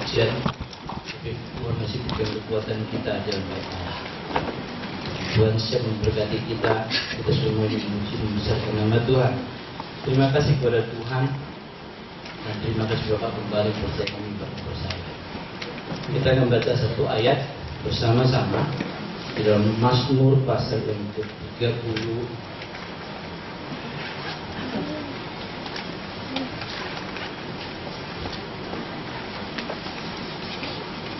pujian, tapi Tuhan masih berikan kekuatan kita dalam baik Allah. Tuhan siap memberkati kita semua dipuji membesarkan nama Tuhan. Terima kasih kepada Tuhan dan terima kasih Bapak kembali percaya kami bersama. Kita akan baca satu ayat bersama-sama di dalam Mazmur pasal yang ke-30.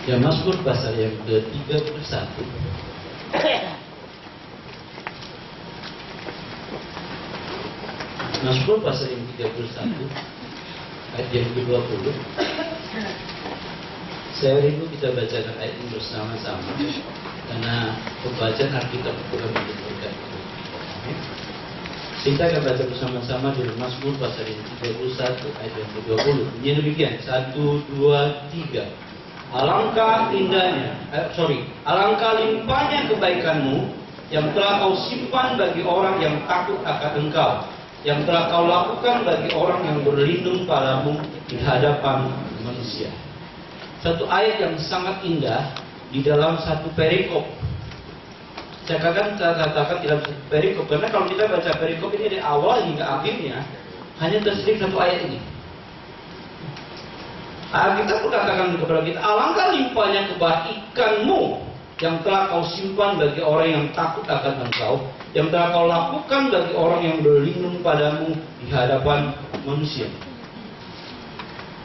Ya, Mazmur pasal yang ke-31. Mazmur pasal yang 31 ayat yang ke-20. Saya rindu kita bacakan ayat ini bersama-sama karena pembacaan Alkitab itu akan menjadi berkat. Kita akan baca bersama-sama di Mazmur pasal yang 31 ayat yang ke-20. Bunyi demikian, 1, 2, 3. Alangkah indahnya, alangkah limpahnya kebaikanmu yang telah kau simpan bagi orang yang takut akan engkau, yang telah kau lakukan bagi orang yang berlindung padamu di hadapan manusia. Satu ayat yang sangat indah di dalam satu perikop. Saya katakan dalam satu perikop, karena kalau kita baca perikop ini dari awal hingga akhirnya hanya terselit satu ayat ini. Kita katakan kepada kita, alangkah limpahnya kebaikanmu yang telah kau simpan bagi orang yang takut akan engkau, yang telah kau lakukan bagi orang yang berlindung padamu di hadapan manusia.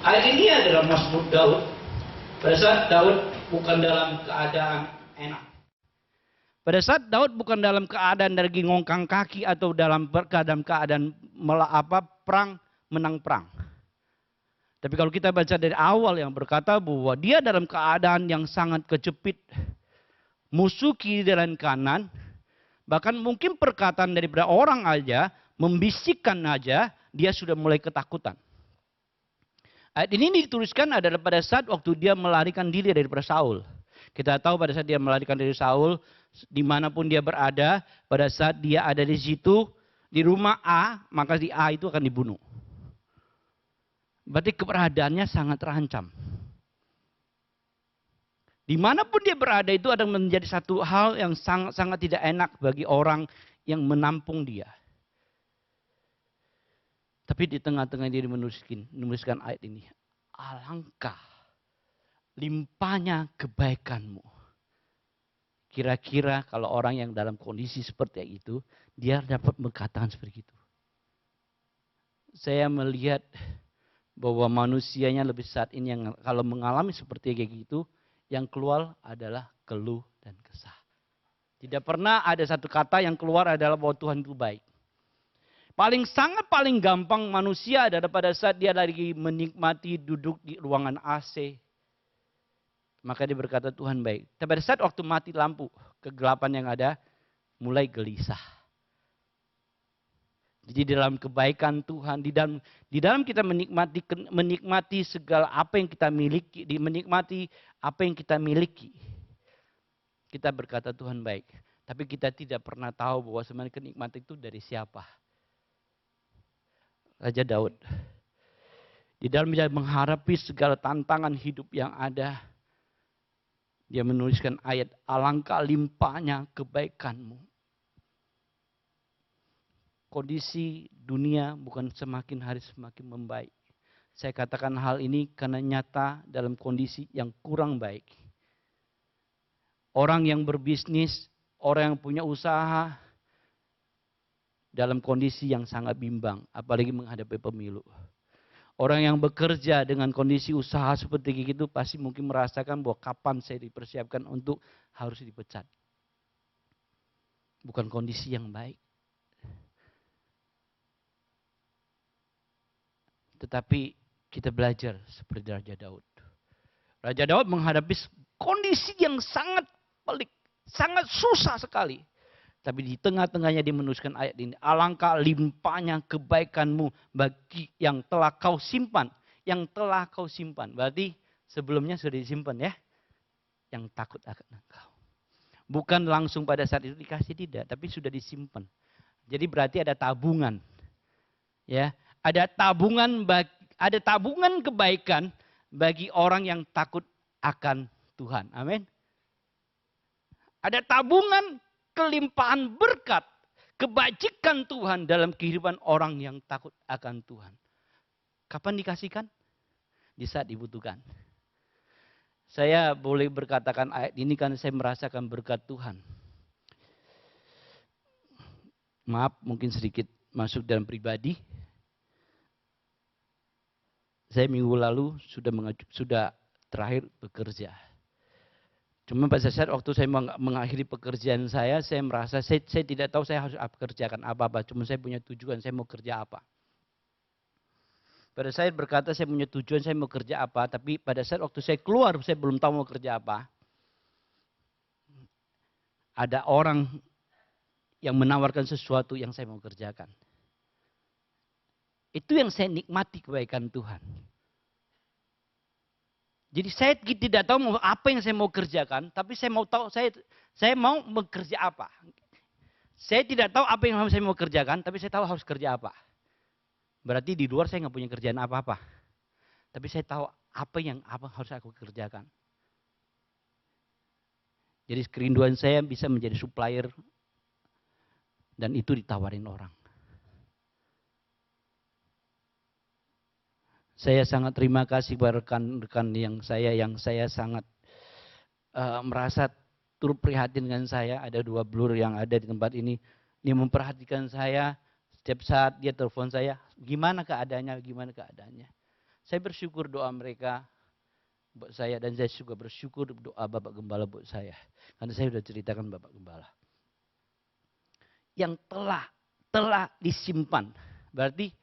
Ayat ini adalah Mazmur Daud pada saat Daud bukan dalam keadaan enak. Pada saat Daud bukan dalam keadaan lagi ngongkang kaki atau dalam keadaan perang, menang perang. Tapi kalau kita baca dari awal yang berkata bahwa dia dalam keadaan yang sangat kejepit, musuh kiri dan kanan, bahkan mungkin perkataan daripada orang aja, membisikkan aja, dia sudah mulai ketakutan. Ayat ini dituliskan adalah pada saat waktu dia melarikan diri daripada Saul. Kita tahu pada saat dia melarikan diri Saul, dimanapun dia berada, pada saat dia ada di situ, di rumah A, maka di A itu akan dibunuh. Berarti keberadaannya sangat terancam. Dimanapun dia berada itu ada menjadi satu hal yang sangat tidak enak bagi orang yang menampung dia. Tapi di tengah-tengah dia menuliskan ayat ini. Alangkah limpahnya kebaikanmu. Kira-kira kalau orang yang dalam kondisi seperti itu, dia dapat berkatakan seperti itu. Saya melihat bahwa manusianya lebih saat ini yang kalau mengalami seperti kayak gitu, yang keluar adalah keluh dan kesah. Tidak pernah ada satu kata yang keluar adalah bahwa Tuhan itu baik. Paling gampang manusia adalah pada saat dia lagi menikmati duduk di ruangan AC. Maka dia berkata Tuhan baik. Tapi pada saat waktu mati lampu, kegelapan yang ada, mulai gelisah. Jadi dalam kebaikan Tuhan, di dalam kita menikmati segala apa yang kita miliki, menikmati apa yang kita miliki. Kita berkata Tuhan baik. Tapi kita tidak pernah tahu bahwa sebenarnya kenikmatan itu dari siapa. Raja Daud. Di dalam dia menghadapi segala tantangan hidup yang ada. Dia menuliskan ayat, alangkah limpahnya kebaikanmu. Kondisi dunia bukan semakin hari semakin membaik. Saya katakan hal ini karena nyata dalam kondisi yang kurang baik. Orang yang berbisnis, orang yang punya usaha, dalam kondisi yang sangat bimbang. Apalagi menghadapi pemilu. Orang yang bekerja dengan kondisi usaha seperti itu pasti mungkin merasakan bahwa kapan saya dipersiapkan untuk harus dipecat. Bukan kondisi yang baik. Tetapi kita belajar seperti Raja Daud. Raja Daud menghadapi kondisi yang sangat pelik, sangat susah sekali. Tapi di tengah-tengahnya dia menuliskan ayat ini. Alangkah limpahnya kebaikanmu bagi yang telah kau simpan. Yang telah kau simpan. Berarti sebelumnya sudah disimpan ya. Yang takut akan engkau. Bukan langsung pada saat itu dikasih, tidak. Tapi sudah disimpan. Jadi berarti ada tabungan. Ya. Ada tabungan kebaikan bagi orang yang takut akan Tuhan. Amin. Ada tabungan kelimpahan berkat, kebajikan Tuhan dalam kehidupan orang yang takut akan Tuhan. Kapan dikasihkan? Di saat dibutuhkan. Saya boleh berkatakan ayat ini karena saya merasakan berkat Tuhan. Maaf, mungkin sedikit masuk dalam pribadi. Saya minggu lalu sudah terakhir bekerja. Cuma pada saat waktu saya mengakhiri pekerjaan saya merasa saya tidak tahu saya harus kerjakan apa-apa. Cuma saya punya tujuan, saya mau kerja apa. Pada saat berkata saya punya tujuan, saya mau kerja apa. Tapi pada saat waktu saya keluar, saya belum tahu mau kerja apa. Ada orang yang menawarkan sesuatu yang saya mau kerjakan. Itu yang saya nikmati kebaikan Tuhan. Jadi saya tidak tahu apa yang saya mau kerjakan, tapi saya mau tahu saya mau bekerja apa. Saya tidak tahu apa yang saya mau kerjakan, tapi saya tahu harus kerja apa. Berarti di luar saya nggak punya kerjaan apa-apa. Tapi saya tahu apa harus aku kerjakan. Jadi kerinduan saya bisa menjadi supplier dan itu ditawarin orang. Saya sangat terima kasih kepada rekan-rekan yang saya sangat merasa turut prihatin dengan saya. Ada 2 blur yang ada di tempat ini. Dia memperhatikan saya setiap saat dia telepon saya. Gimana keadaannya, gimana keadaannya. Saya bersyukur doa mereka buat saya. Dan saya juga bersyukur doa Bapak Gembala buat saya. Karena saya sudah ceritakan Bapak Gembala. Yang telah disimpan. Berarti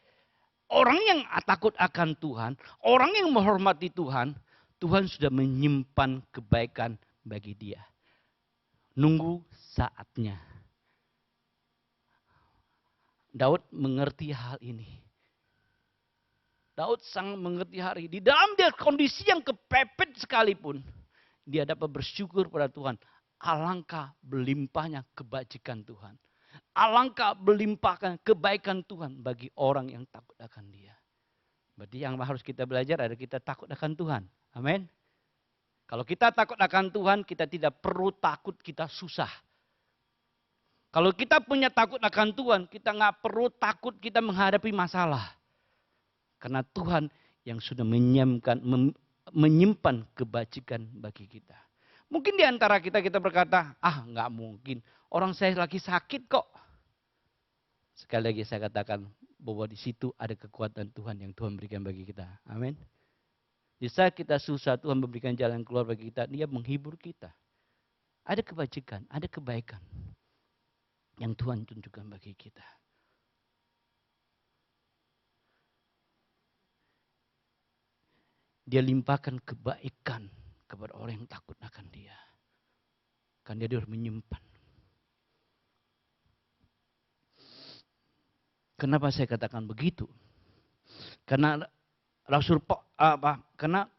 orang yang takut akan Tuhan, orang yang menghormati Tuhan, Tuhan sudah menyimpan kebaikan bagi dia. Nunggu saatnya. Daud mengerti hal ini. Daud sangat mengerti hal ini. Di dalam dia kondisi yang kepepet sekalipun, dia dapat bersyukur pada Tuhan. Alangkah berlimpahnya kebajikan Tuhan. Alangkah berlimpahkan kebaikan Tuhan bagi orang yang takut akan dia. Berarti yang harus kita belajar adalah kita takut akan Tuhan. Amin. Kalau kita takut akan Tuhan, kita tidak perlu takut kita susah. Kalau kita punya takut akan Tuhan, kita nggak perlu takut kita menghadapi masalah. Karena Tuhan yang sudah menyimpan kebajikan bagi kita. Mungkin di antara kita berkata, nggak mungkin. Orang saya lagi sakit kok. Sekali lagi saya katakan bahwa di situ ada kekuatan Tuhan yang Tuhan berikan bagi kita. Amin. Di saat kita susah, Tuhan memberikan jalan keluar bagi kita. Dia menghibur kita. Ada kebajikan, ada kebaikan yang Tuhan tunjukkan bagi kita. Dia limpahkan kebaikan kepada orang yang takut akan dia. Karena dia harus menyimpan. Kenapa saya katakan begitu? Karena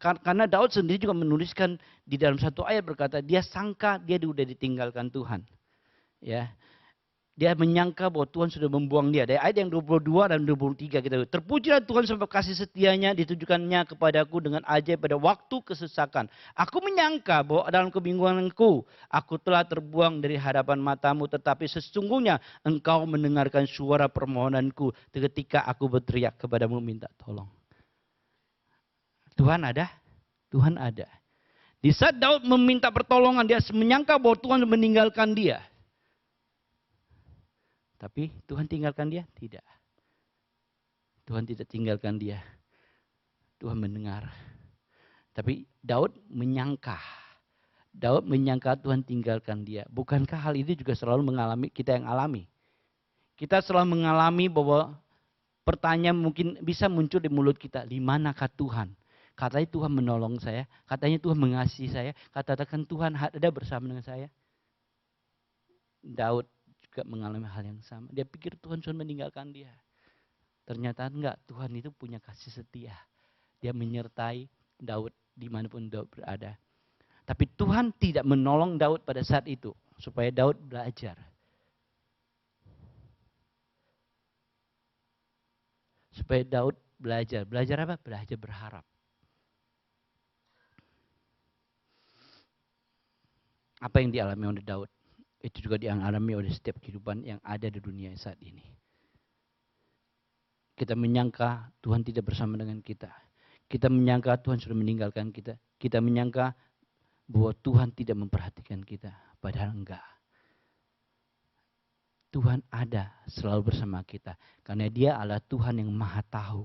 karena Daud sendiri juga menuliskan di dalam satu ayat berkata dia sangka dia sudah ditinggalkan Tuhan. Ya. Dia menyangka bahwa Tuhan sudah membuang dia. Dari ayat yang 22 dan 23 kita. Terpujilah Tuhan sebab kasih setianya ditujukannya kepadaku dengan ajaib pada waktu kesesakan. Aku menyangka bahwa dalam kebingunganku aku telah terbuang dari hadapan matamu. Tetapi sesungguhnya engkau mendengarkan suara permohonanku ketika aku berteriak kepadamu minta tolong. Tuhan ada? Tuhan ada. Di saat Daud meminta pertolongan, dia menyangka bahwa Tuhan meninggalkan dia. Tapi Tuhan tinggalkan dia? Tidak. Tuhan tidak tinggalkan dia. Tuhan mendengar. Tapi Daud menyangka. Daud menyangka Tuhan tinggalkan dia. Bukankah hal ini juga selalu mengalami kita yang alami? Kita selalu mengalami bahwa pertanyaan mungkin bisa muncul di mulut kita. Di manakah Tuhan? Katanya Tuhan menolong saya. Katanya Tuhan mengasihi saya. Katakan Tuhan ada bersama dengan saya. Daud juga mengalami hal yang sama. Dia pikir Tuhan sudah meninggalkan dia. Ternyata enggak. Tuhan itu punya kasih setia. Dia menyertai Daud dimanapun Daud berada. Tapi Tuhan tidak menolong Daud pada saat itu. Supaya Daud belajar. Supaya Daud belajar. Belajar apa? Belajar berharap. Apa yang dialami oleh Daud, itu juga dialami oleh setiap kehidupan yang ada di dunia saat ini. Kita menyangka Tuhan tidak bersama dengan kita. Kita menyangka Tuhan sudah meninggalkan kita. Kita menyangka bahwa Tuhan tidak memperhatikan kita. Padahal enggak. Tuhan ada selalu bersama kita. Karena Dia adalah Tuhan yang maha tahu.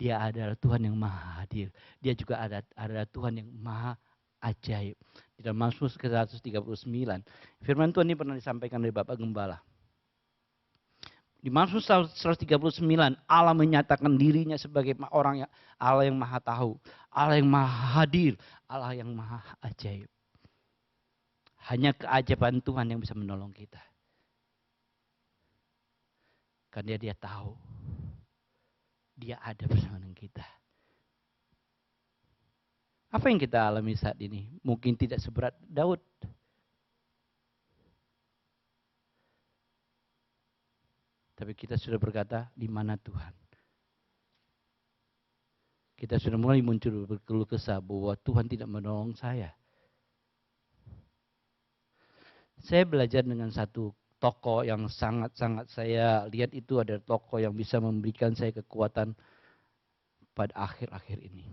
Dia adalah Tuhan yang maha hadir. Dia juga adalah Tuhan yang maha ajaib. Di dalam Mazmur 139. Firman Tuhan ini pernah disampaikan oleh Bapak Gembala. Di Mazmur 139, Allah menyatakan dirinya sebagai orang yang Allah yang maha tahu, Allah yang maha hadir, Allah yang maha ajaib. Hanya keajaiban Tuhan yang bisa menolong kita. Karena Dia tahu, Dia ada bersama dengan kita. Apa yang kita alami saat ini? Mungkin tidak seberat Daud. Tapi kita sudah berkata, di mana Tuhan? Kita sudah mulai muncul berkeluh kesah bahwa Tuhan tidak menolong saya. Saya belajar dengan satu tokoh yang sangat-sangat saya lihat itu adalah tokoh yang bisa memberikan saya kekuatan pada akhir-akhir ini.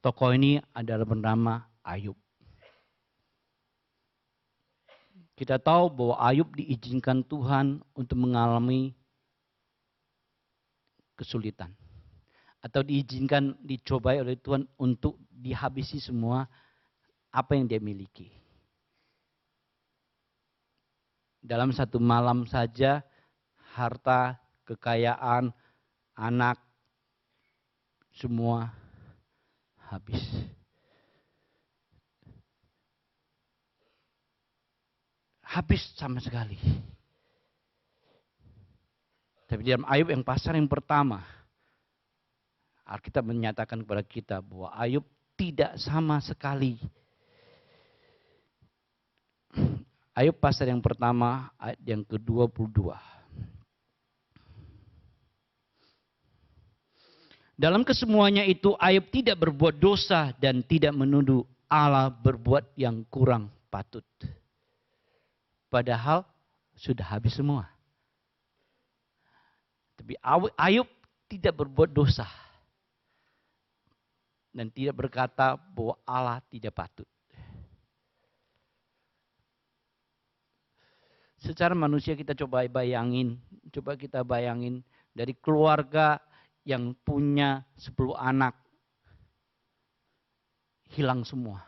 Tokoh ini adalah bernama Ayub. Kita tahu bahwa Ayub diizinkan Tuhan untuk mengalami kesulitan. Atau diizinkan, dicobai oleh Tuhan untuk dihabisi semua apa yang dia miliki. Dalam satu malam saja, harta, kekayaan, anak, semua habis. Habis sama sekali. Tapi dalam Ayub yang pasal yang pertama, Alkitab menyatakan kepada kita bahwa Ayub tidak sama sekali. Ayub pasal yang pertama, ayat yang ke-22. Dalam kesemuanya itu Ayub tidak berbuat dosa dan tidak menuduh Allah berbuat yang kurang patut. Padahal sudah habis semua. Tapi Ayub tidak berbuat dosa. Dan tidak berkata bahwa Allah tidak patut. Secara manusia kita coba kita bayangin dari keluarga yang punya 10 anak. Hilang semua.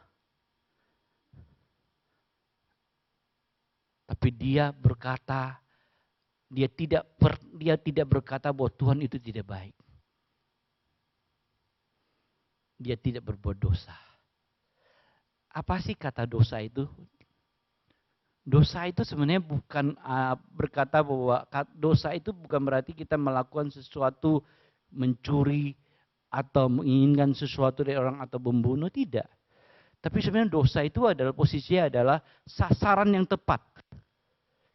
Tapi dia berkata, dia tidak berkata bahwa Tuhan itu tidak baik. Dia tidak berbuat dosa. Apa sih kata dosa itu? Dosa itu sebenarnya bukan berkata bahwa dosa itu bukan berarti kita melakukan sesuatu mencuri atau menginginkan sesuatu dari orang atau membunuh, tidak. Tapi sebenarnya dosa itu adalah posisinya adalah sasaran yang tepat.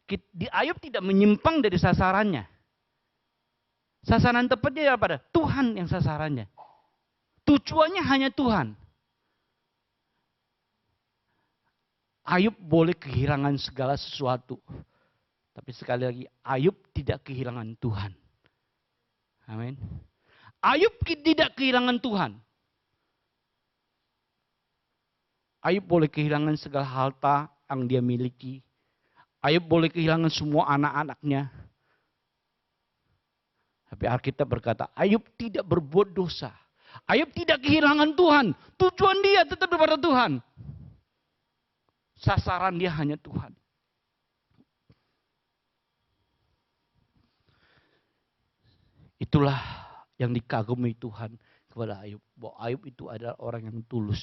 Di Ayub tidak menyimpang dari sasarannya. Sasaran tepatnya pada Tuhan yang sasarannya. Tujuannya hanya Tuhan. Ayub boleh kehilangan segala sesuatu. Tapi sekali lagi, Ayub tidak kehilangan Tuhan. Amin. Ayub tidak kehilangan Tuhan. Ayub boleh kehilangan segala harta yang dia miliki. Ayub boleh kehilangan semua anak-anaknya. Tapi Alkitab berkata, Ayub tidak berbuat dosa. Ayub tidak kehilangan Tuhan. Tujuan dia tetap kepada Tuhan. Sasaran dia hanya Tuhan. Itulah yang dikagumi Tuhan kepada Ayub. Bahwa Ayub itu adalah orang yang tulus.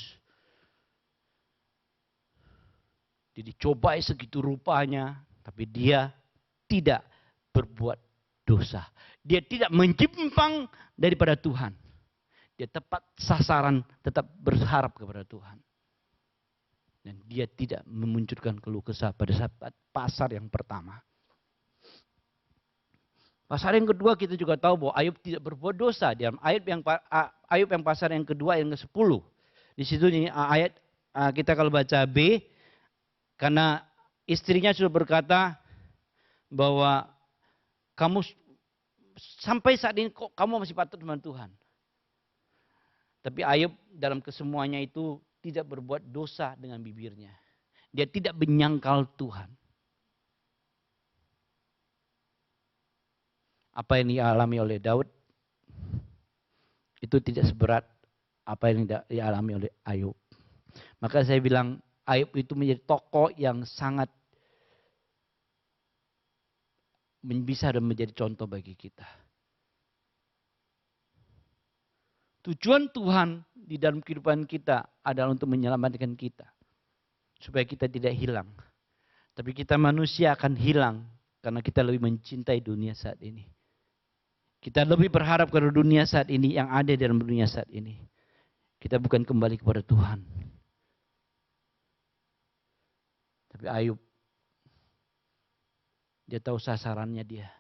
Dia dicobai segitu rupanya, tapi dia tidak berbuat dosa. Dia tidak menyimpang daripada Tuhan. Dia tepat sasaran, tetap berharap kepada Tuhan. Dan dia tidak memunculkan keluh kesah pada saat pasar yang pertama. Pasar yang kedua kita juga tahu bahwa Ayub tidak berbuat dosa. Dalam Ayub yang pasar yang kedua yang ke-10. Di situ ini ayat kita kalau baca B, karena istrinya sudah berkata bahwa kamu sampai saat ini kok kamu masih patut dengan Tuhan. Tapi Ayub dalam kesemuanya itu tidak berbuat dosa dengan bibirnya. Dia tidak menyangkal Tuhan. Apa yang dialami oleh Daud itu tidak seberat apa yang dialami oleh Ayub. Maka saya bilang Ayub itu menjadi tokoh yang sangat bisa dan menjadi contoh bagi kita. Tujuan Tuhan di dalam kehidupan kita adalah untuk menyelamatkan kita. Supaya kita tidak hilang. Tapi kita manusia akan hilang karena kita lebih mencintai dunia saat ini. Kita lebih berharap kepada dunia saat ini yang ada dalam dunia saat ini. Kita bukan kembali kepada Tuhan. Tapi Ayub, dia tahu sasarannya dia.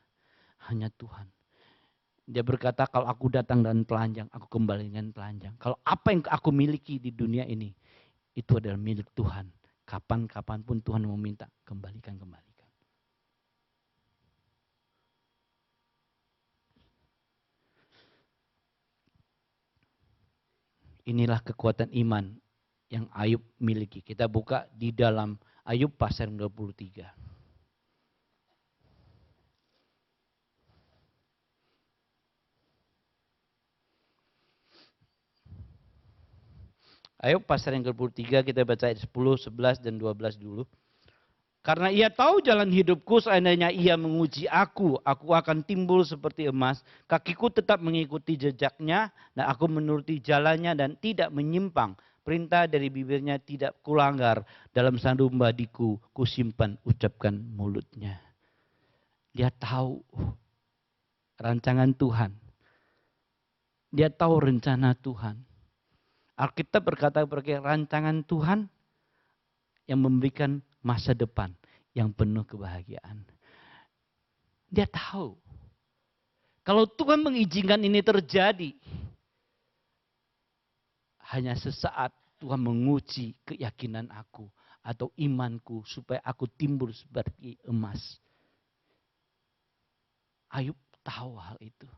Hanya Tuhan. Dia berkata, kalau aku datang dengan telanjang, aku kembali dengan telanjang. Kalau apa yang aku miliki di dunia ini, itu adalah milik Tuhan. Kapan-kapan pun Tuhan mau minta, kembalikan. Inilah kekuatan iman yang Ayub miliki. Kita buka di dalam Ayub pasal 23. Ayub pasal yang ke-23 kita baca ayat 10, 11, dan 12 dulu. Karena ia tahu jalan hidupku, seandainya ia menguji aku akan timbul seperti emas. Kakiku tetap mengikuti jejaknya, dan aku menuruti jalannya dan tidak menyimpang. Perintah dari bibirnya tidak kulanggar. Dalam sandu badiku kusimpan ucapkan mulutnya. Dia tahu rancangan Tuhan. Dia tahu rencana Tuhan. Alkitab berkata rancangan Tuhan yang memberikan masa depan yang penuh kebahagiaan. Dia tahu. Kalau Tuhan mengizinkan ini terjadi, hanya sesaat Tuhan menguji keyakinan aku atau imanku supaya aku timbul seperti emas. Ayub tahu hal itu.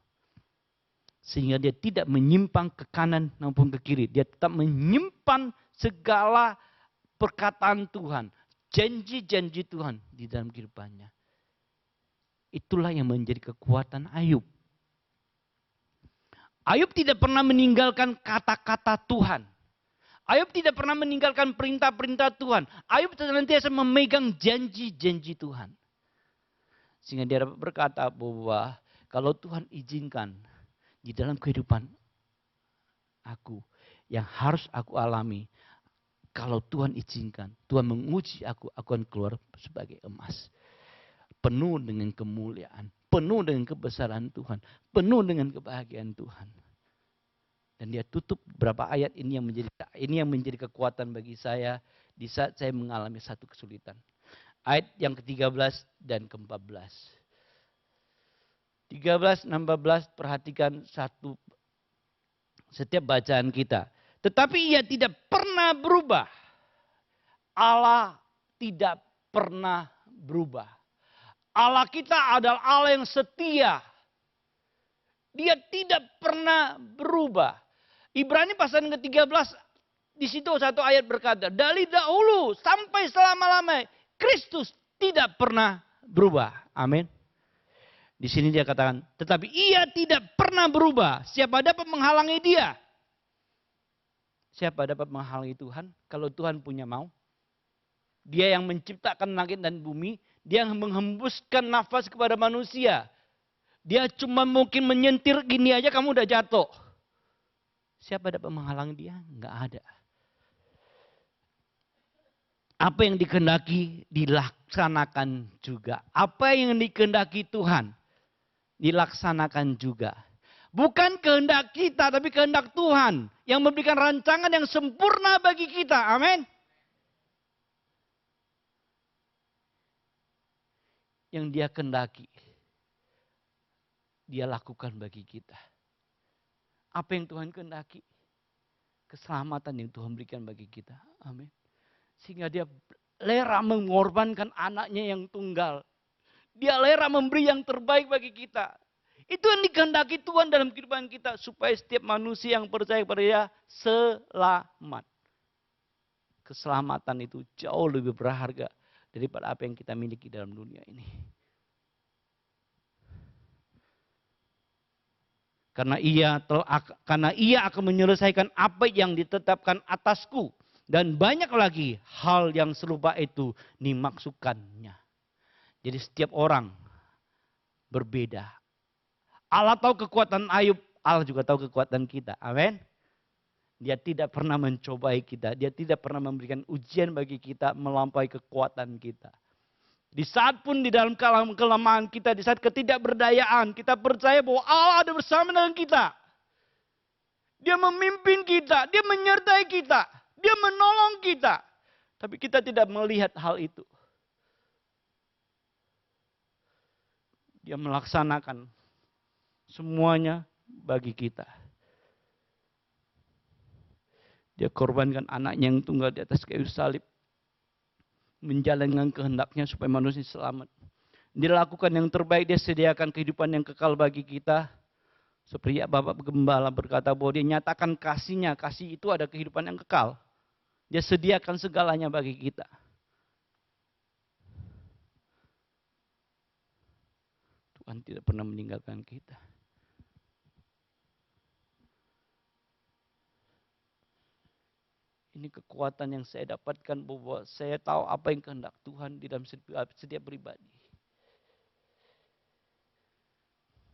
Sehingga dia tidak menyimpang ke kanan maupun ke kiri. Dia tetap menyimpan segala perkataan Tuhan. Janji-janji Tuhan di dalam kehidupannya. Itulah yang menjadi kekuatan Ayub. Ayub tidak pernah meninggalkan kata-kata Tuhan. Ayub tidak pernah meninggalkan perintah-perintah Tuhan. Ayub senantiasa memegang janji-janji Tuhan. Sehingga dia dapat berkata bahwa kalau Tuhan izinkan di dalam kehidupan aku yang harus aku alami. Kalau Tuhan izinkan, Tuhan menguji aku akan keluar sebagai emas. Penuh dengan kemuliaan, penuh dengan kebesaran Tuhan, penuh dengan kebahagiaan Tuhan. Dan dia tutup beberapa ayat ini yang menjadi kekuatan bagi saya di saat saya mengalami satu kesulitan. Ayat yang ke-13 dan ke-14. 13, 16 perhatikan setiap bacaan kita. Tetapi ia tidak pernah berubah. Allah tidak pernah berubah. Allah kita adalah Allah yang setia. Dia tidak pernah berubah. Ibrani pasal ke-13 di situ satu ayat berkata, dari dahulu sampai selama-lamanya Kristus tidak pernah berubah. Amin. Di sini dia katakan, tetapi ia tidak pernah berubah. Siapa dapat menghalangi dia? Siapa dapat menghalangi Tuhan? Kalau Tuhan punya mau. Dia yang menciptakan langit dan bumi. Dia yang menghembuskan nafas kepada manusia. Dia cuma mungkin menyentir gini aja kamu udah jatuh. Siapa dapat menghalangi dia? Enggak ada. Apa yang dikehendaki dilaksanakan juga. Apa yang dikehendaki Tuhan dilaksanakan juga. Bukan kehendak kita, tapi kehendak Tuhan. Yang memberikan rancangan yang sempurna bagi kita. Amin. Yang dia kehendaki. Dia lakukan bagi kita. Apa yang Tuhan kehendaki? keselamatan yang Tuhan berikan bagi kita. Amin. Sehingga dia rela mengorbankan anaknya yang tunggal. Dia rela memberi yang terbaik bagi kita. Itu yang dikehendaki Tuhan dalam kehidupan kita. Supaya setiap manusia yang percaya kepada dia selamat. Keselamatan itu jauh lebih berharga daripada apa yang kita miliki dalam dunia ini. Karena ia akan menyelesaikan apa yang ditetapkan atasku. Dan banyak lagi hal yang serupa itu dimaksudkannya. Jadi setiap orang berbeda. Allah tahu kekuatan Ayub, Allah juga tahu kekuatan kita. Amin. Dia tidak pernah mencobai kita. Dia tidak pernah memberikan ujian bagi kita melampaui kekuatan kita. Di saat pun di dalam kelemahan kita, di saat ketidakberdayaan, kita percaya bahwa Allah ada bersama dengan kita. Dia memimpin kita, dia menyertai kita, dia menolong kita. Tapi kita tidak melihat hal itu. Dia melaksanakan semuanya bagi kita. Dia korbankan anaknya yang tunggal di atas kayu salib. Menjalankan kehendaknya supaya manusia selamat. Dia lakukan yang terbaik, dia sediakan kehidupan yang kekal bagi kita. Seperti Bapak Gembala berkata bahwa dia nyatakan kasihnya. Kasih itu ada kehidupan yang kekal. Dia sediakan segalanya bagi kita. Tuhan tidak pernah meninggalkan kita. Ini kekuatan yang saya dapatkan bahwa saya tahu apa yang kehendak Tuhan di dalam setiap pribadi.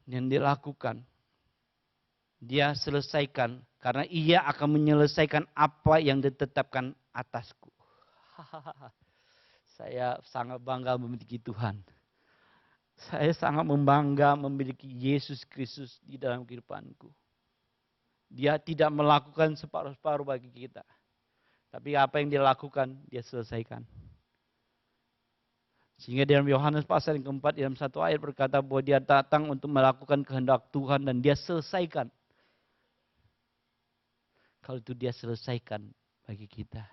Yang dilakukan, dia selesaikan karena ia akan menyelesaikan apa yang ditetapkan atasku. Saya sangat bangga memiliki Tuhan. Saya sangat membangga memiliki Yesus Kristus di dalam kehidupanku. Dia tidak melakukan separuh-separuh bagi kita. Tapi apa yang dia lakukan, dia selesaikan. Sehingga dalam Yohanes pasal yang keempat, dalam satu ayat berkata bahwa dia datang untuk melakukan kehendak Tuhan dan dia selesaikan. Kalau itu dia selesaikan bagi kita.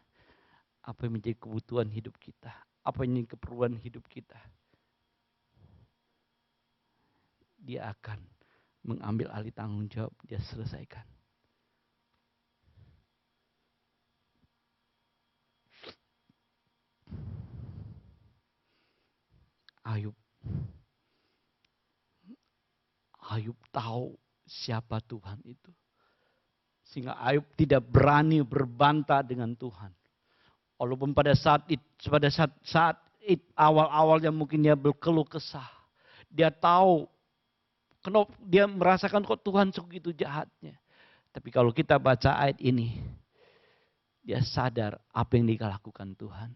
Apa yang menjadi kebutuhan hidup kita. Apa yang menjadi keperluan hidup kita. Dia akan mengambil alih tanggung jawab, dia selesaikan. Ayub tahu siapa Tuhan itu. Sehingga Ayub tidak berani berbantah dengan Tuhan. Walaupun pada saat awal-awalnya mungkin dia berkeluh kesah. Dia tahu, dia merasakan kok Tuhan segitu jahatnya. Tapi kalau kita baca ayat ini, dia sadar apa yang dia lakukan Tuhan.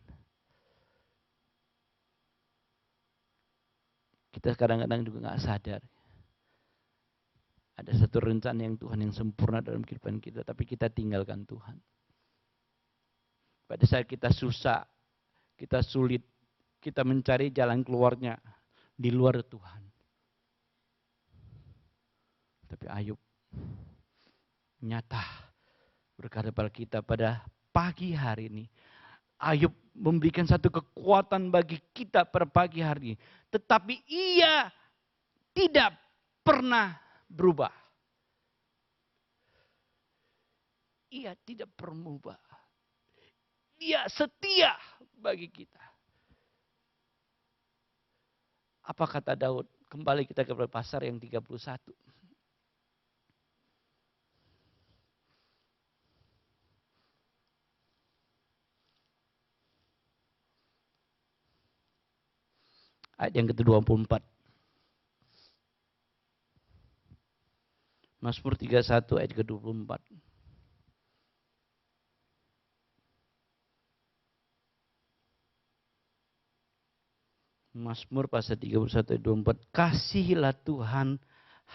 Kita kadang-kadang juga gak sadar. Ada satu rencana yang Tuhan yang sempurna dalam kehidupan kita. Tapi kita tinggalkan Tuhan. Pada saat kita susah, kita sulit, kita mencari jalan keluarnya di luar Tuhan. Tapi Ayub nyata berkata pada kita pada pagi hari ini. Ayub memberikan satu kekuatan bagi kita pada pagi hari ini. Tetapi ia tidak pernah berubah. Ia tidak pernah berubah. Dia setia bagi kita. Apa kata Daud? Kembali kita ke pasal yang 31. Ayat yang ke-24. Mazmur 31 ayat ke-24. Mazmur pasal 31 ayat 24. Kasihilah Tuhan,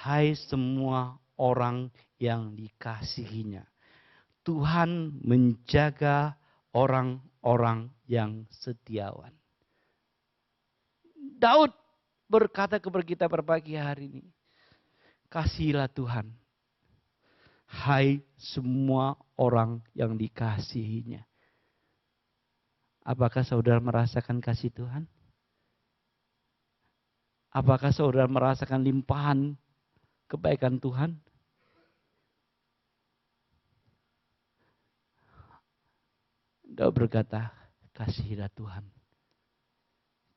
hai semua orang yang dikasihinya. Tuhan menjaga orang-orang yang setiawan. Daud berkata kepada kita pada pagi hari ini. Kasihilah Tuhan. Hai semua orang yang dikasihinya. Apakah saudara merasakan kasih Tuhan? Apakah saudara merasakan limpahan kebaikan Tuhan? Daud berkata, kasihilah Tuhan.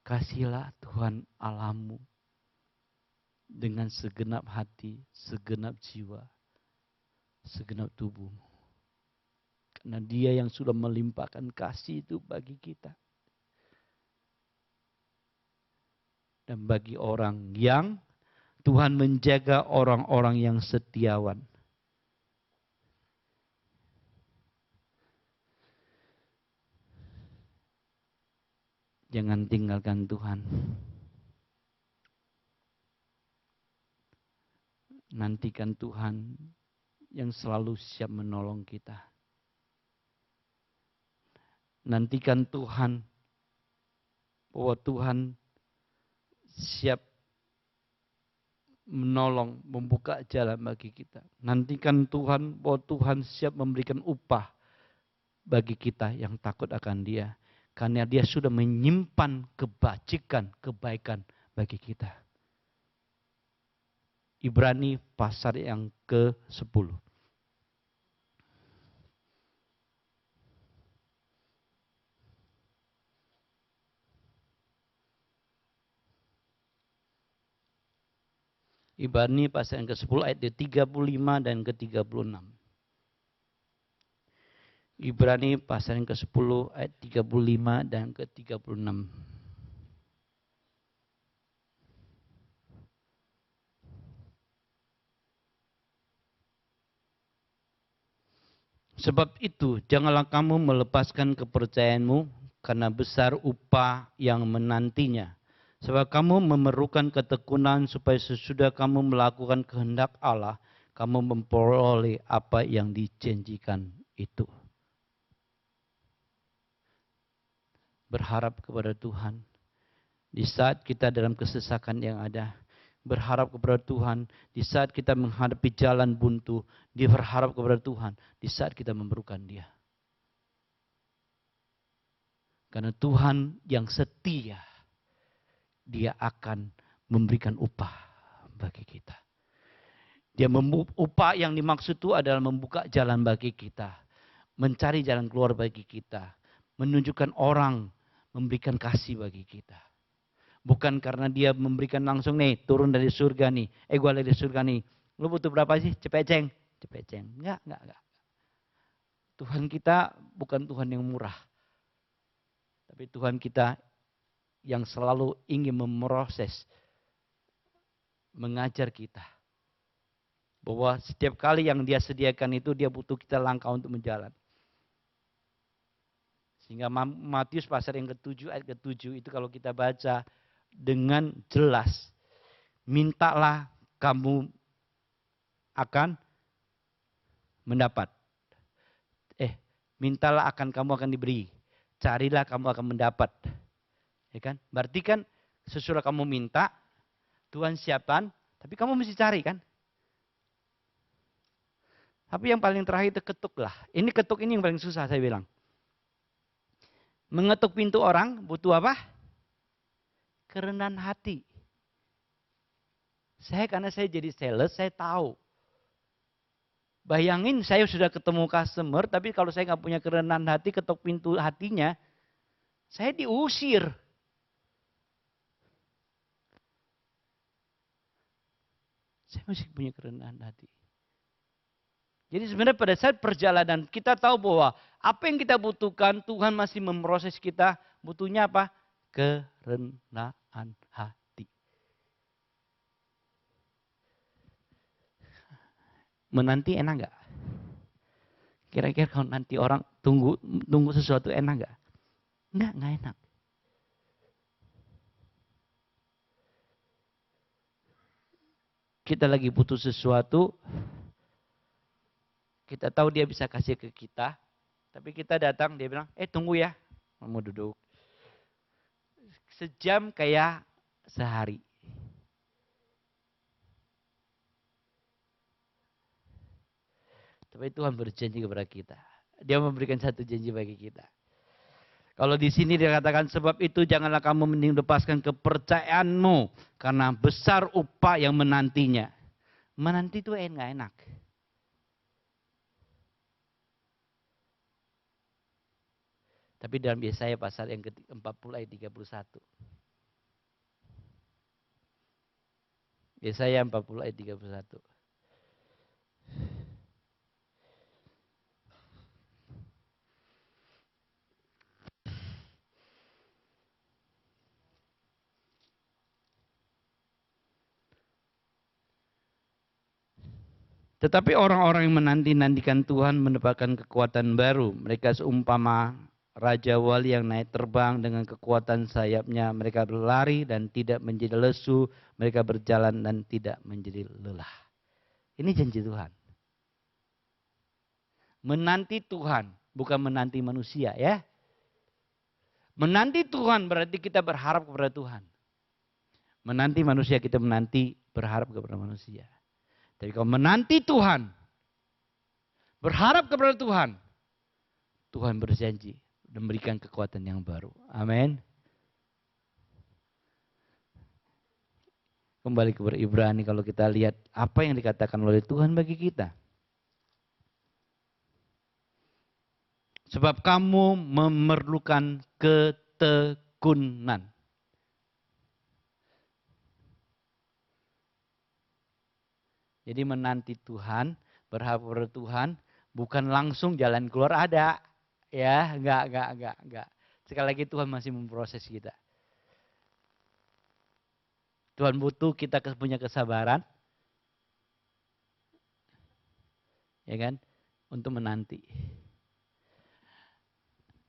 Kasihilah Tuhan Allahmu dengan segenap hati, segenap jiwa, segenap tubuhmu. Karena Dia yang sudah melimpahkan kasih itu bagi kita. Dan bagi orang yang Tuhan menjaga orang-orang yang setiawan. Jangan tinggalkan Tuhan. Nantikan Tuhan yang selalu siap menolong kita. Nantikan Tuhan bahwa Tuhan siap menolong, membuka jalan bagi kita. Nantikan Tuhan bahwa Tuhan siap memberikan upah bagi kita yang takut akan Dia. Karena Dia sudah menyimpan kebajikan, kebaikan bagi kita. Ibrani pasal yang ke-10. Ibrani pasal yang ke-10 ayat ke-35 dan ke-36. Ibrani pasal yang ke-10 ayat 35 dan ke-36. Sebab itu janganlah kamu melepaskan kepercayaanmu karena besar upah yang menantinya. Sebab kamu memerlukan ketekunan supaya sesudah kamu melakukan kehendak Allah, kamu memperoleh apa yang dijanjikan itu. Berharap kepada Tuhan. Di saat kita dalam kesesakan yang ada, berharap kepada Tuhan. Di saat kita menghadapi jalan buntu, dia berharap kepada Tuhan. Di saat kita memerlukan Dia. Karena Tuhan yang setia, Dia akan memberikan upah bagi kita. Dia upah yang dimaksud itu adalah membuka jalan bagi kita. Mencari jalan keluar bagi kita. Menunjukkan orang, memberikan kasih bagi kita. Bukan karena Dia memberikan langsung nih, turun dari surga nih. Gue dari surga nih. Lu butuh berapa sih? Cepeceng. Cepeceng. Enggak. Tuhan kita bukan Tuhan yang murah. Tapi Tuhan kita yang selalu ingin memproses, mengajar kita. Bahwa setiap kali yang Dia sediakan itu, Dia butuh kita langkah untuk menjalan. Sehingga Matius pasal yang ke-7 ayat ke-7 itu kalau kita baca dengan jelas. Mintalah kamu akan mendapat. Mintalah kamu akan diberi. Carilah kamu akan mendapat. Ya kan? Berarti kan sesudah kamu minta, Tuhan siapkan, tapi kamu mesti cari kan? Tapi yang paling terakhir itu ketuklah. Ini ketuk ini yang paling susah saya bilang. Mengetuk pintu orang butuh apa? Kerendahan hati. Karena saya jadi sales, saya tahu. Bayangin saya sudah ketemu customer, tapi kalau saya nggak punya kerendahan hati, ketuk pintu hatinya, saya diusir. Saya masih punya kerendahan hati. Jadi sebenarnya pada saat perjalanan kita tahu bahwa apa yang kita butuhkan, Tuhan masih memproses kita. Butuhnya apa? Kerendahan hati. Menanti enak nggak? Kira-kira kalau nanti orang tunggu sesuatu enak nggak? Nggak enak. Kita lagi butuh sesuatu, kita tahu Dia bisa kasih ke kita, tapi kita datang, Dia bilang, tunggu ya, mau duduk. Sejam kayak sehari. Tapi Tuhan berjanji kepada kita. Dia memberikan satu janji bagi kita. Kalau di sini dikatakan sebab itu janganlah kamu mending lepaskan kepercayaanmu karena besar upah yang menantinya. Menanti itu enak. Tapi dalam Yesaya pasal yang ke-40 ayat 31. Yesaya 40 ayat 31. Tetapi orang-orang yang menanti-nantikan Tuhan mendapatkan kekuatan baru. Mereka seumpama raja wali yang naik terbang dengan kekuatan sayapnya. Mereka berlari dan tidak menjadi lesu. Mereka berjalan dan tidak menjadi lelah. Ini janji Tuhan. Menanti Tuhan, bukan menanti manusia ya. Menanti Tuhan berarti kita berharap kepada Tuhan. Menanti manusia kita menanti berharap kepada manusia. Tapi kalau menanti Tuhan, berharap kepada Tuhan, Tuhan berjanji dan memberikan kekuatan yang baru. Amin. Kembali ke Ibrani kalau kita lihat apa yang dikatakan oleh Tuhan bagi kita. Sebab kamu memerlukan ketekunan. Jadi menanti Tuhan, berharap kepada Tuhan, bukan langsung jalan keluar ada. Ya, enggak. Sekali lagi Tuhan masih memproses kita. Tuhan butuh kita punya kesabaran. Ya kan? Untuk menanti.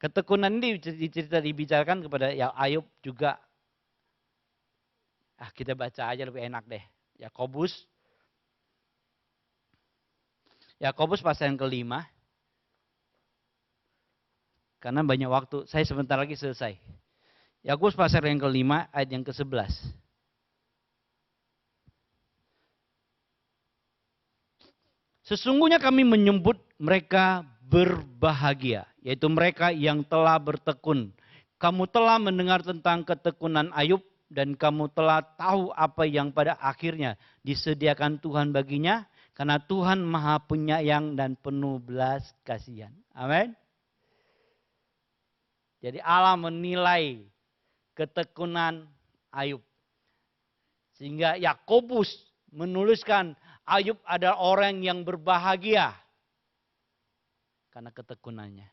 Ketekunan ini dibicarakan kepada Ayub juga. Kita baca aja lebih enak deh. Yakobus pasal yang ke-5. Karena banyak waktu, saya sebentar lagi selesai. Yakobus pasal yang ke-5 ayat yang ke-11. Sesungguhnya kami menyebut mereka berbahagia, yaitu mereka yang telah bertekun. Kamu telah mendengar tentang ketekunan Ayub dan kamu telah tahu apa yang pada akhirnya disediakan Tuhan baginya. Karena Tuhan Maha Penyayang dan penuh belas kasihan. Amin. Jadi Allah menilai ketekunan Ayub. Sehingga Yakobus menuliskan Ayub adalah orang yang berbahagia. Karena ketekunannya.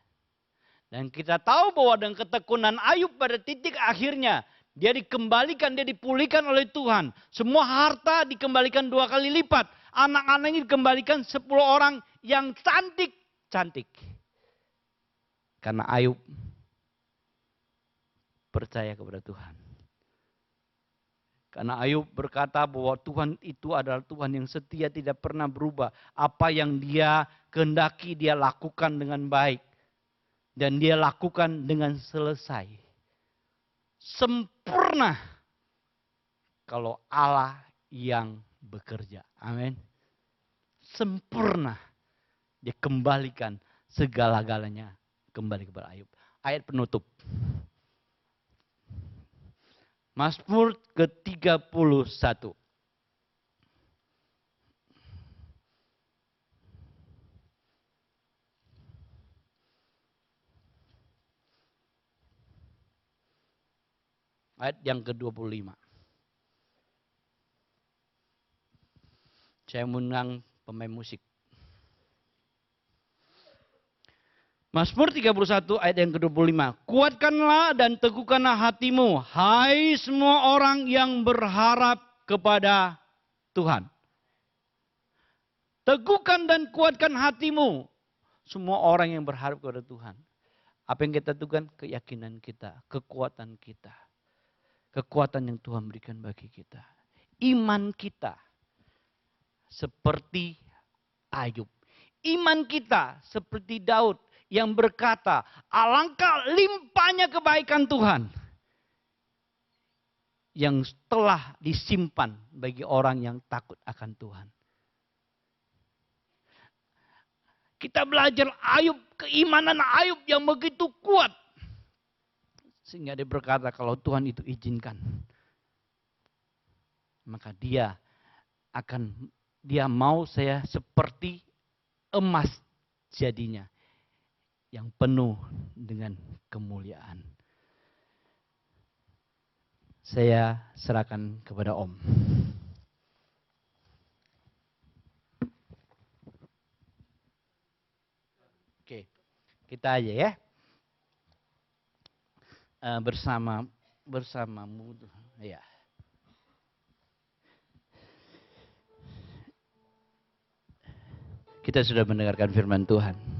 Dan kita tahu bahwa dengan ketekunan Ayub pada titik akhirnya. Dia dikembalikan, dia dipulihkan oleh Tuhan. Semua harta dikembalikan 2 kali lipat. Anak-anaknya dikembalikan 10 orang yang cantik. Karena Ayub percaya kepada Tuhan. Karena Ayub berkata bahwa Tuhan itu adalah Tuhan yang setia, tidak pernah berubah. Apa yang dia kehendaki dia lakukan dengan baik. Dan dia lakukan dengan selesai. Sempurna. Kalau Allah yang bekerja. Amin. Sempurna. Dia kembalikan segala-galanya kembali kepada Ayub. Ayat penutup. Mazmur ke-31. Ayat yang ke-25. Saya mengundang pemain musik. Mazmur 31 ayat yang ke-25. Kuatkanlah dan teguhkanlah hatimu, hai semua orang yang berharap kepada Tuhan. Teguhkan dan kuatkan hatimu, semua orang yang berharap kepada Tuhan. Apa yang kita teguhkan? Keyakinan kita, kekuatan kita. Kekuatan yang Tuhan berikan bagi kita. Iman kita seperti Ayub. Iman kita seperti Daud yang berkata, alangkah limpahnya kebaikan Tuhan yang telah disimpan bagi orang yang takut akan Tuhan. Kita belajar Ayub, keimanan Ayub yang begitu kuat. Sehingga dia berkata kalau Tuhan itu izinkan, maka dia mau saya seperti emas jadinya. Yang penuh dengan kemuliaan. Saya serahkan kepada Om. Oke, kita aja ya. Bersamamu. Ya. Kita sudah mendengarkan firman Tuhan.